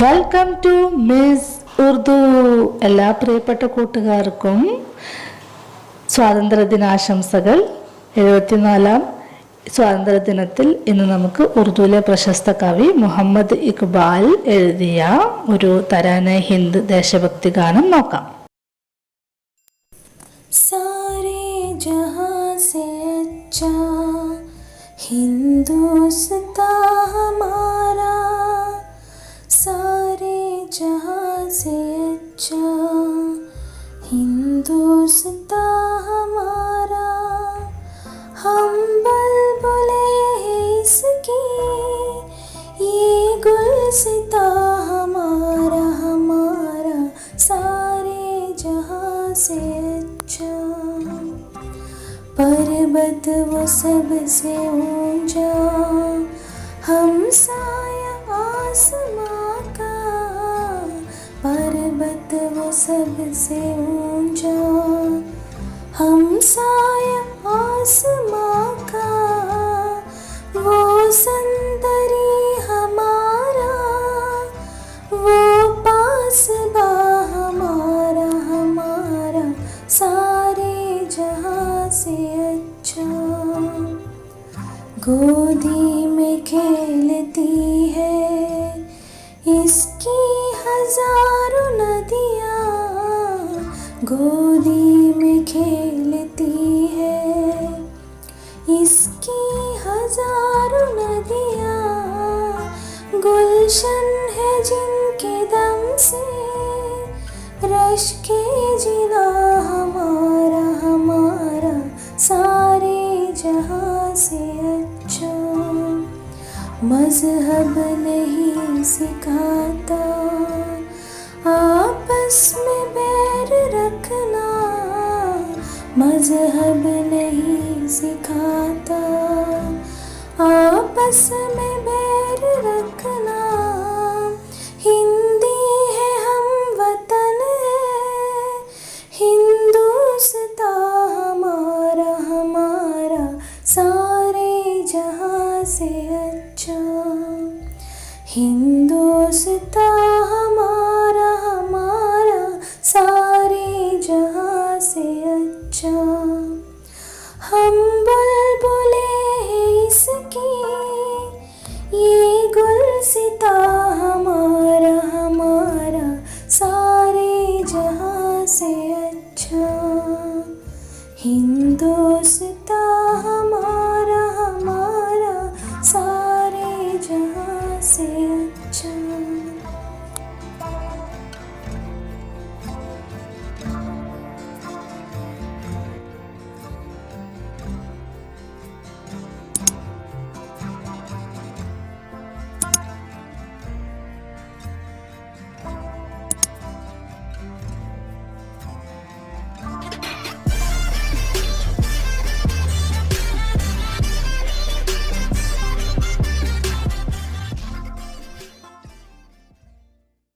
Welcome to miss Urdu. എല്ലാ പ്രിയപ്പെട്ട കൂട്ടുകാർക്കും സ്വാതന്ത്ര്യദിനാശംസകൾ. 74ാം സ്വാതന്ത്ര്യദിനത്തിൽ ഇന്ന് നമുക്ക് ഉറുദുവിലെ പ്രശസ്ത കവി മുഹമ്മദ് ഇഖ്ബാൽ എഴുതിയ ഒരു തരാന ഹിന്ദ് ദേശഭക്തി ഗാനം നോക്കാം. सारे जहां से अच्छा हिंदुस्तां हमारा, सारे जहां से अच्छा हिंदुस्तां हमारा, हम बुलबुले इसकी ये गुलसिता हमारा हमारा, सारे जहां से अच्छा। पर्वत वो सबसे ऊंचा हम साया आसमां का, पर्वत वो सबसे ऊंचा हम साया आसमां का, वो संदरी हमारा वो पासबा हमारा हमारा, सारे जहां से अच्छा। गोदी में खेलती है इसकी हजारों नदियाँ, गोदी में खेलती है इसकी हजारों नदियाँ, गुलशन है जिनके दम से रश के जिला हमारा हमारा, सारे जहां से अच्छा। मजहब नहीं सिखाता आपस में बैर रखना, मजहब नहीं सिखाता आपस में बैर रखना, हिंदी है हम वतन है हिंदुस्तां हमारा हमारा, सारे जहां से अच्छा। हिंदुस्तां हमारा हमारा, सारे जहां से अच्छा। हम बुलबुले इसकी ये गुलसिता हमारा हमारा, सारे जहां से अच्छा। हिंदुस्तां